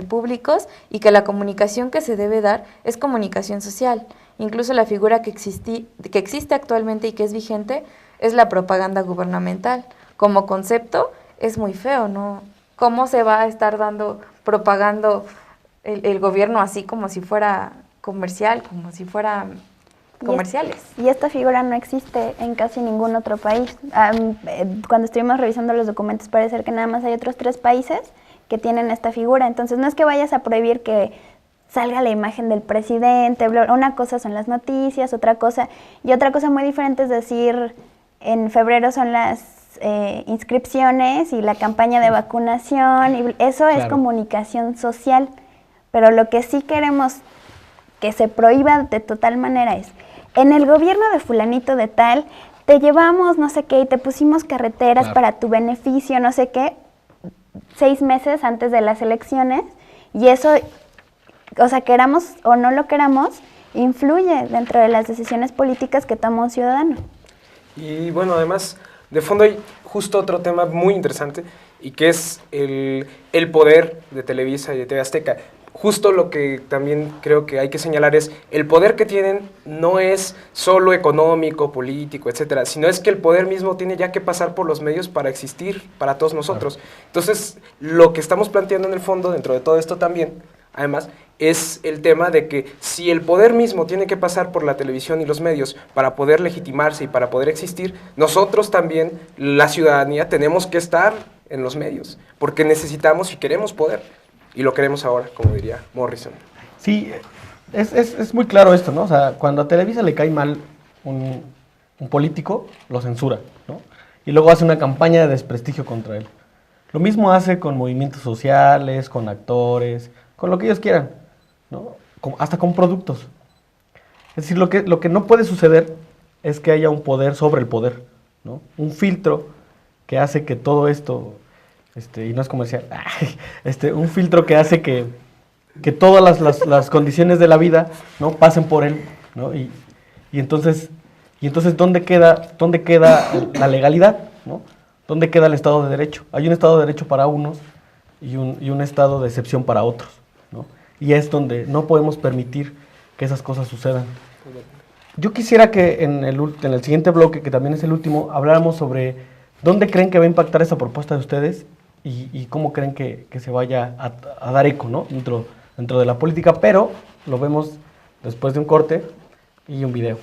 públicos, y que la comunicación que se debe dar es comunicación social. Incluso la figura que existe actualmente y que es vigente es la propaganda gubernamental. Como concepto es muy feo, ¿no? ¿Cómo se va a estar propagando el gobierno así como si fuera comercial, como si fuera comerciales? Y esta figura no existe en casi ningún otro país. Cuando estuvimos revisando los documentos parece ser que nada más hay otros 3 países que tienen esta figura. Entonces no es que vayas a prohibir que salga la imagen del presidente, una cosa son las noticias, otra cosa muy diferente es decir, en febrero son las inscripciones y la campaña de vacunación, y eso es comunicación social. Pero lo que sí queremos que se prohíba de total manera es, en el gobierno de fulanito de tal, te llevamos no sé qué y te pusimos carreteras para tu beneficio, no sé qué, 6 meses antes de las elecciones, y eso, o sea, queramos o no lo queramos, influye dentro de las decisiones políticas que toma un ciudadano. Y bueno, además, de fondo hay justo otro tema muy interesante, y que es el poder de Televisa y de TV Azteca. Justo lo que también creo que hay que señalar es, el poder que tienen no es solo económico, político, etcétera, sino es que el poder mismo tiene ya que pasar por los medios para existir para todos nosotros. Entonces, lo que estamos planteando en el fondo, dentro de todo esto también, además, es el tema de que si el poder mismo tiene que pasar por la televisión y los medios para poder legitimarse y para poder existir, nosotros también, la ciudadanía, tenemos que estar en los medios, porque necesitamos y queremos poder. Y lo queremos ahora, como diría Morrison. Sí, es muy claro esto, ¿no? O sea, cuando a Televisa le cae mal un político, lo censura, ¿no? Y luego hace una campaña de desprestigio contra él. Lo mismo hace con movimientos sociales, con actores, con lo que ellos quieran, ¿no? Hasta con productos. Es decir, lo que no puede suceder es que haya un poder sobre el poder, ¿no? Un filtro que hace que todo esto... y no es comercial, un filtro que hace que todas las condiciones de la vida, ¿no?, pasen por él, ¿no? Y entonces ¿dónde queda la legalidad, ¿no? ¿Dónde queda el Estado de Derecho? Hay un Estado de Derecho para unos y un Estado de excepción para otros, ¿no? Y es donde no podemos permitir que esas cosas sucedan. Yo quisiera que en el siguiente bloque, que también es el último, habláramos sobre dónde creen que va a impactar esta propuesta de ustedes y cómo creen que se vaya a dar eco, ¿no?, dentro de la política, pero lo vemos después de un corte y un video.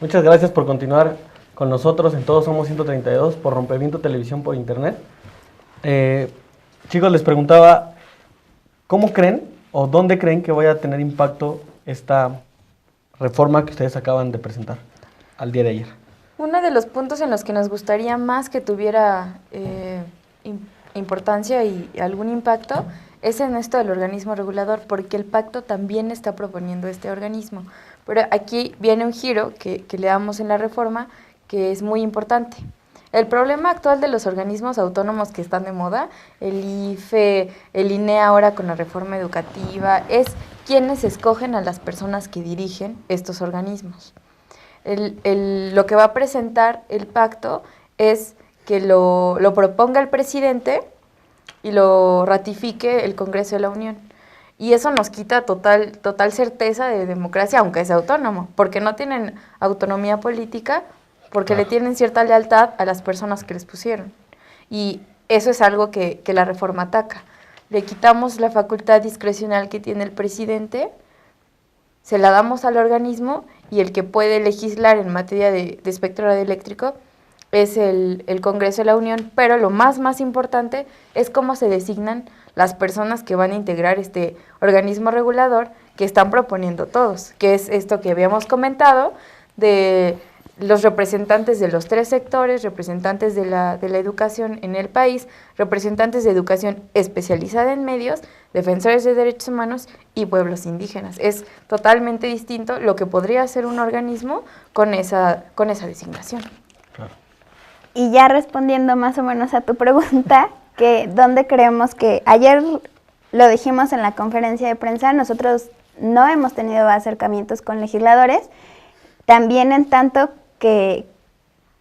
Muchas gracias por continuar con nosotros en Todos Somos 132 por Rompeviento Televisión por Internet. Chicos, les preguntaba, ¿cómo creen o dónde creen que vaya a tener impacto esta reforma que ustedes acaban de presentar al día de ayer? Uno de los puntos en los que nos gustaría más que tuviera importancia y algún impacto es en esto del organismo regulador, porque el pacto también está proponiendo este organismo. Pero aquí viene un giro que le damos en la reforma que es muy importante. El problema actual de los organismos autónomos que están de moda, el IFE, el INE ahora con la reforma educativa, es quienes escogen a las personas que dirigen estos organismos. Lo que va a presentar el pacto es que lo proponga el presidente y lo ratifique el Congreso de la Unión. Y eso nos quita total certeza de democracia, aunque es autónomo, porque no tienen autonomía política, porque le tienen cierta lealtad a las personas que les pusieron. Y eso es algo que la reforma ataca. Le quitamos la facultad discrecional que tiene el presidente, se la damos al organismo y el que puede legislar en materia de espectro radioeléctrico es el Congreso de la Unión, pero lo más importante es cómo se designan las personas que van a integrar este organismo regulador que están proponiendo todos, que es esto que habíamos comentado de los representantes de los 3 sectores, representantes de la educación en el país, representantes de educación especializada en medios, defensores de derechos humanos y pueblos indígenas. Es totalmente distinto lo que podría hacer un organismo con esa designación. Claro. Y ya respondiendo más o menos a tu pregunta, que dónde creemos que ayer lo dijimos en la conferencia de prensa, nosotros no hemos tenido acercamientos con legisladores, también en tanto que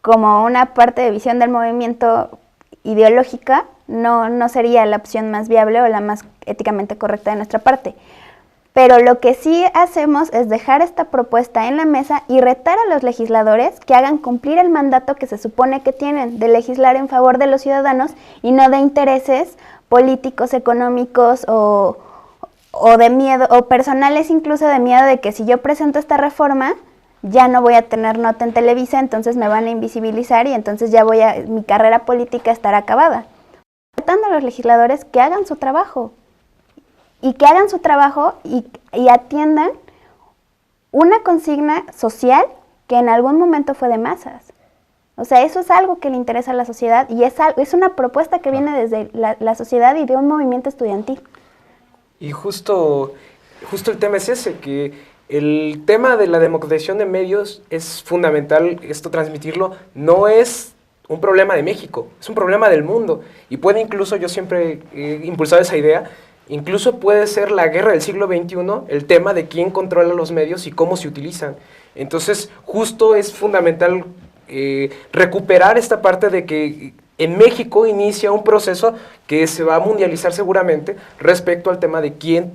como una parte de visión del movimiento ideológica no sería la opción más viable o la más éticamente correcta de nuestra parte. Pero lo que sí hacemos es dejar esta propuesta en la mesa y retar a los legisladores que hagan cumplir el mandato que se supone que tienen de legislar en favor de los ciudadanos y no de intereses políticos, económicos o de miedo, o personales incluso de miedo de que si yo presento esta reforma ya no voy a tener nota en Televisa, entonces me van a invisibilizar y entonces ya mi carrera política estará acabada. Retando a los legisladores que hagan su trabajo. Y que hagan su trabajo y atiendan una consigna social que en algún momento fue de masas. O sea, eso es algo que le interesa a la sociedad y es una propuesta que viene desde la sociedad y de un movimiento estudiantil. Y justo el tema es ese, que el tema de la democratización de medios es fundamental, esto transmitirlo, no es un problema de México, es un problema del mundo. Y puede incluso, yo siempre he impulsado esa idea, incluso puede ser la guerra del siglo XXI el tema de quién controla los medios y cómo se utilizan. Entonces, justo es fundamental recuperar esta parte de que en México inicia un proceso que se va a mundializar seguramente respecto al tema de quién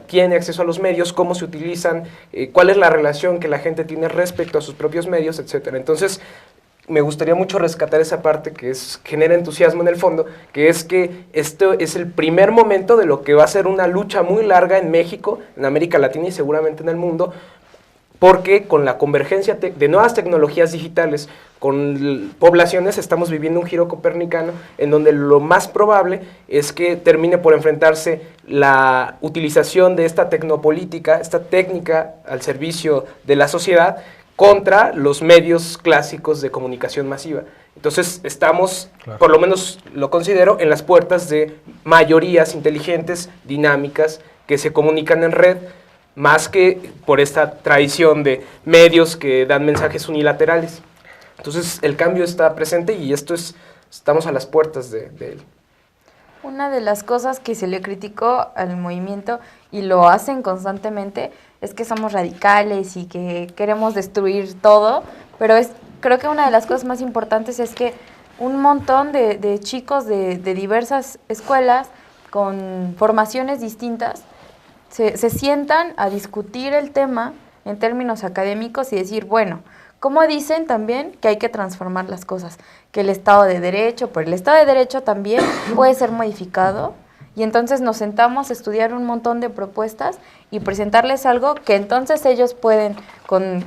tiene acceso a los medios, cómo se utilizan, cuál es la relación que la gente tiene respecto a sus propios medios, etc. Entonces, me gustaría mucho rescatar esa parte que genera entusiasmo en el fondo, que esto es el primer momento de lo que va a ser una lucha muy larga en México, en América Latina y seguramente en el mundo, porque con la convergencia de nuevas tecnologías digitales, con poblaciones, estamos viviendo un giro copernicano en donde lo más probable es que termine por enfrentarse la utilización de esta tecnopolítica, esta técnica al servicio de la sociedad, contra los medios clásicos de comunicación masiva. Entonces estamos, claro, por lo menos lo considero, en las puertas de mayorías inteligentes, dinámicas, que se comunican en red, más que por esta tradición de medios que dan mensajes unilaterales. Entonces el cambio está presente y estamos a las puertas de él. Una de las cosas que se le criticó al movimiento, y lo hacen constantemente, es que somos radicales y que queremos destruir todo, pero creo que una de las cosas más importantes es que un montón de chicos de diversas escuelas con formaciones distintas se sientan a discutir el tema en términos académicos y decir, bueno, como dicen también que hay que transformar las cosas, que el Estado de Derecho, por el Estado de Derecho también puede ser modificado, y entonces nos sentamos a estudiar un montón de propuestas y presentarles algo que entonces ellos pueden, con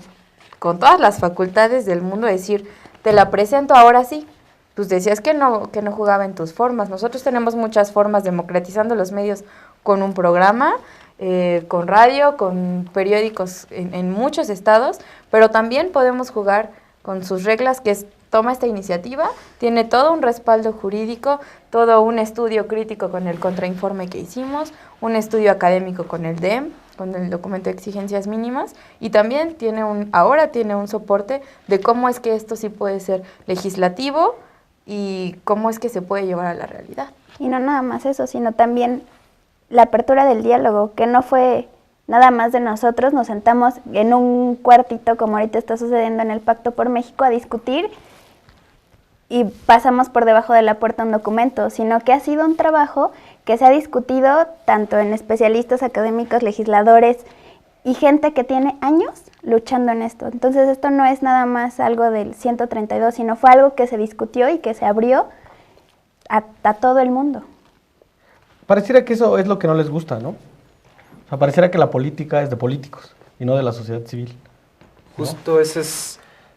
con todas las facultades del mundo decir, te la presento ahora sí. Pues decías que no jugaba en tus formas. Nosotros tenemos muchas formas democratizando los medios con un programa, con radio, con periódicos en muchos estados, pero también podemos jugar con sus reglas, que es toma esta iniciativa, tiene todo un respaldo jurídico, todo un estudio crítico con el contrainforme que hicimos, un estudio académico con el DEM, con el documento de exigencias mínimas, y también ahora tiene un soporte de cómo es que esto sí puede ser legislativo y cómo es que se puede llevar a la realidad. Y no nada más eso, sino también la apertura del diálogo, que no fue nada más de nosotros, nos sentamos en un cuartito, como ahorita está sucediendo en el Pacto por México, a discutir y pasamos por debajo de la puerta un documento, sino que ha sido un trabajo que se ha discutido tanto en especialistas, académicos, legisladores y gente que tiene años luchando en esto. Entonces esto no es nada más algo del 132, sino fue algo que se discutió y que se abrió a todo el mundo. Pareciera que eso es lo que no les gusta, ¿no? O sea, pareciera que la política es de políticos y no de la sociedad civil, ¿no? Justo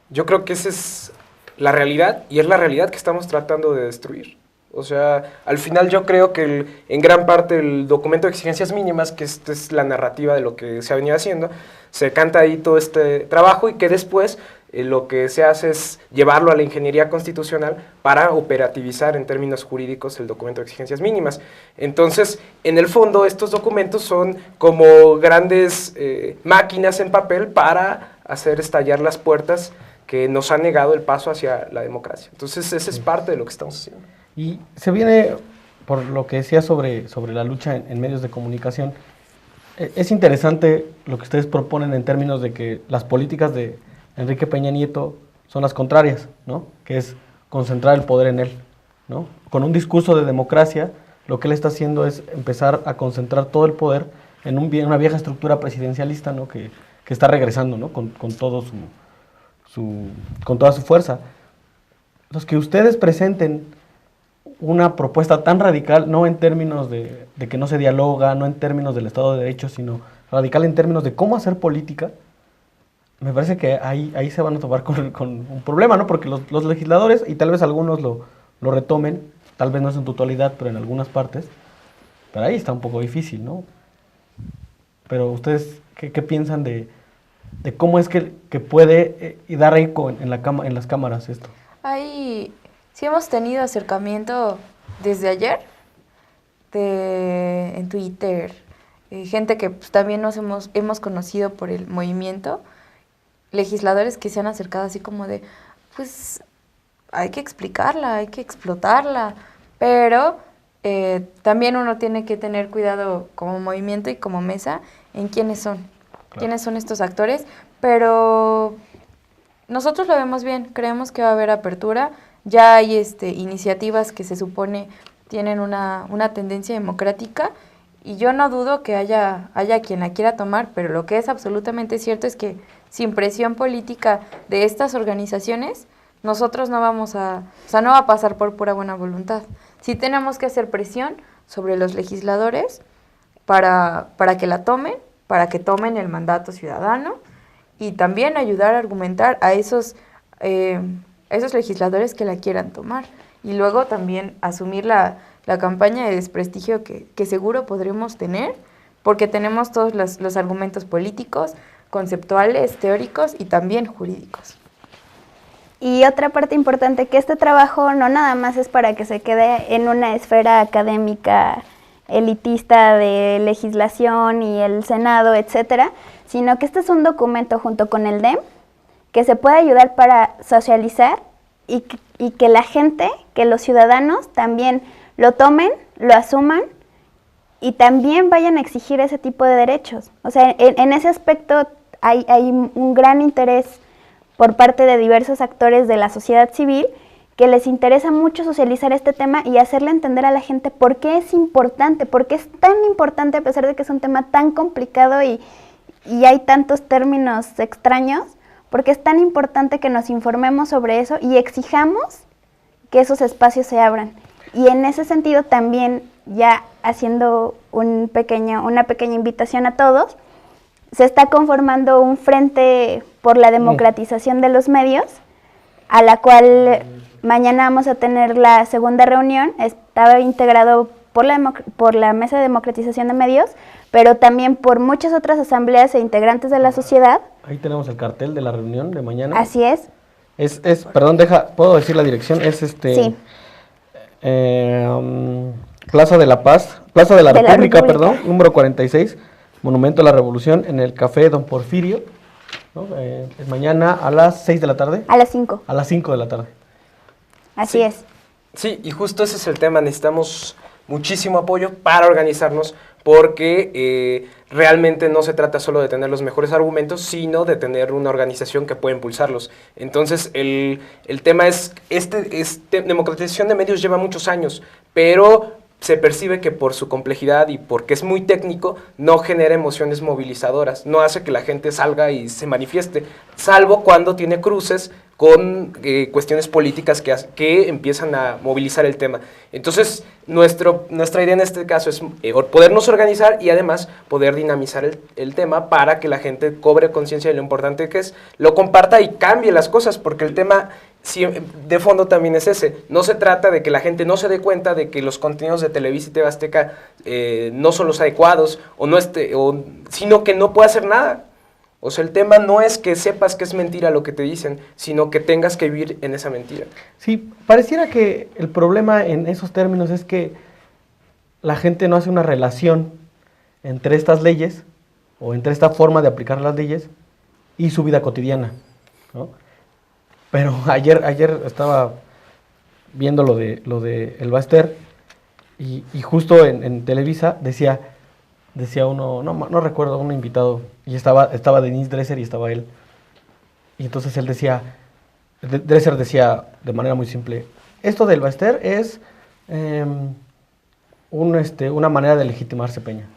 yo creo que esa es la realidad, y es la realidad que estamos tratando de destruir. O sea, al final yo creo que en gran parte el documento de exigencias mínimas, que esta es la narrativa de lo que se ha venido haciendo, se canta ahí todo este trabajo, y que después lo que se hace es llevarlo a la ingeniería constitucional para operativizar en términos jurídicos el documento de exigencias mínimas. Entonces, en el fondo, estos documentos son como grandes máquinas en papel para hacer estallar las puertas que nos han negado el paso hacia la democracia. Entonces, esa es parte de lo que estamos haciendo. Y se viene, por lo que decía sobre la lucha en medios de comunicación, es interesante lo que ustedes proponen en términos de que las políticas de Enrique Peña Nieto son las contrarias, ¿no? Que es concentrar el poder en él, ¿no? Con un discurso de democracia, lo que él está haciendo es empezar a concentrar todo el poder en una vieja estructura presidencialista, ¿no? Que está regresando, ¿no? Con toda su fuerza. Los que ustedes presenten una propuesta tan radical, no en términos de que no se dialoga, no en términos del Estado de Derecho, sino radical en términos de cómo hacer política, me parece que ahí se van a topar con un problema, ¿no? Porque los legisladores, y tal vez algunos lo retomen, tal vez no es en totalidad, pero en algunas partes, pero ahí está un poco difícil, ¿no? Pero ustedes, ¿qué piensan de cómo es que puede dar eco en las cámaras esto? Ahí sí hemos tenido acercamiento desde ayer en Twitter, gente que pues, también hemos conocido por el movimiento, legisladores que se han acercado así como de, pues hay que explicarla, hay que explotarla, pero también uno tiene que tener cuidado como movimiento y como mesa en quiénes son, claro. Quiénes son estos actores, pero nosotros lo vemos bien, creemos que va a haber apertura, ya hay iniciativas que se supone tienen una tendencia democrática, y yo no dudo que haya quien la quiera tomar, pero lo que es absolutamente cierto es que sin presión política de estas organizaciones, nosotros no va a pasar por pura buena voluntad. Sí tenemos que hacer presión sobre los legisladores para que la tomen, para que tomen el mandato ciudadano, y también ayudar a argumentar a esos legisladores que la quieran tomar. Y luego también asumir la campaña de desprestigio que seguro podremos tener, porque tenemos todos los argumentos políticos, conceptuales, teóricos y también jurídicos. Y otra parte importante, que este trabajo no nada más es para que se quede en una esfera académica elitista de legislación y el Senado, etcétera, sino que este es un documento junto con el DEM que se puede ayudar para socializar y que la gente, que los ciudadanos también lo tomen, lo asuman y también vayan a exigir ese tipo de derechos. O sea, en ese aspecto hay un gran interés por parte de diversos actores de la sociedad civil que les interesa mucho socializar este tema y hacerle entender a la gente por qué es importante, por qué es tan importante a pesar de que es un tema tan complicado y hay tantos términos extraños, porque es tan importante que nos informemos sobre eso y exijamos que esos espacios se abran. Y en ese sentido también, ya haciendo una pequeña invitación a todos, se está conformando un frente por la democratización de los medios, a la cual mañana vamos a tener la segunda reunión. Estaba integrado por la Mesa de Democratización de Medios, pero también por muchas otras asambleas e integrantes de la sociedad. Ahí tenemos el cartel de la reunión de mañana. Así es. Perdón, ¿puedo decir la dirección? Es Sí. Plaza de la Paz, Plaza de la República, perdón, número 46, Monumento a la Revolución, en el Café Don Porfirio, ¿no? Es mañana a las 6 de la tarde. A las 5. A las 5 de la tarde. Así Sí. es. Sí, y justo ese es el tema, necesitamos muchísimo apoyo para organizarnos, porque realmente no se trata solo de tener los mejores argumentos, sino de tener una organización que pueda impulsarlos. Entonces, el tema es, democratización de medios lleva muchos años, pero se percibe que por su complejidad y porque es muy técnico, no genera emociones movilizadoras, no hace que la gente salga y se manifieste, salvo cuando tiene cruces con cuestiones políticas que empiezan a movilizar el tema. Entonces, nuestra idea en este caso es podernos organizar y además poder dinamizar el tema para que la gente cobre conciencia de lo importante que es, lo comparta y cambie las cosas, porque el tema de fondo también es ese. No se trata de que la gente no se dé cuenta de que los contenidos de Televisa y TV Azteca no son los adecuados, sino que no puede hacer nada. O sea, el tema no es que sepas que es mentira lo que te dicen, sino que tengas que vivir en esa mentira. Sí, pareciera que el problema en esos términos es que la gente no hace una relación entre estas leyes o entre esta forma de aplicar las leyes y su vida cotidiana, ¿no? Pero ayer estaba viendo lo de el Baster y justo en Televisa decía uno, no recuerdo, un invitado, y estaba Denise Dresser y estaba él. Y entonces él decía, Dresser decía de manera muy simple, esto del Baster es una manera de legitimarse Peña.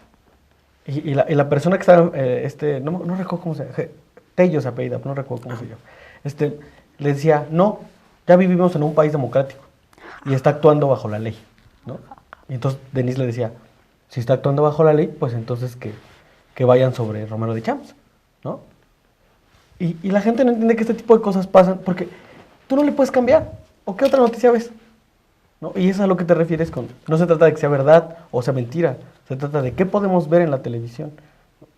Y la persona que estaba, no recuerdo cómo se llama, Tello se apellida, no recuerdo cómo se llama, le decía, no, ya vivimos en un país democrático y está actuando bajo la ley, ¿no? Y entonces Denise le decía, si está actuando bajo la ley, pues entonces que vayan sobre Romero de Champs, ¿no? Y la gente no entiende que este tipo de cosas pasan porque tú no le puedes cambiar. ¿O qué otra noticia ves? ¿No? Y eso es a lo que te refieres con... No se trata de que sea verdad o sea mentira. Se trata de qué podemos ver en la televisión.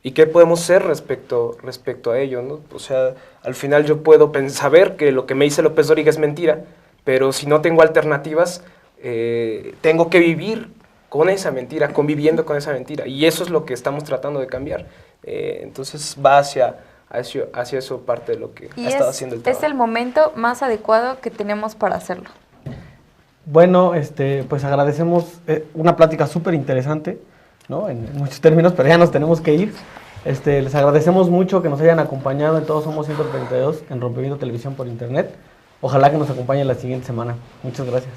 ¿Y qué podemos hacer respecto a ello, ¿no? O sea, al final yo puedo saber que lo que me dice López Dóriga es mentira, pero si no tengo alternativas, tengo que vivir con esa mentira, conviviendo con esa mentira. Y eso es lo que estamos tratando de cambiar. Entonces va hacia eso parte de lo que ha estado haciendo el trabajo. Es el momento más adecuado que tenemos para hacerlo. Bueno, pues agradecemos una plática súper interesante, ¿no? En muchos términos, pero ya nos tenemos que ir. Les agradecemos mucho que nos hayan acompañado en Todos Somos 132 en Rompeviento Televisión por Internet. Ojalá que nos acompañen la siguiente semana. Muchas gracias.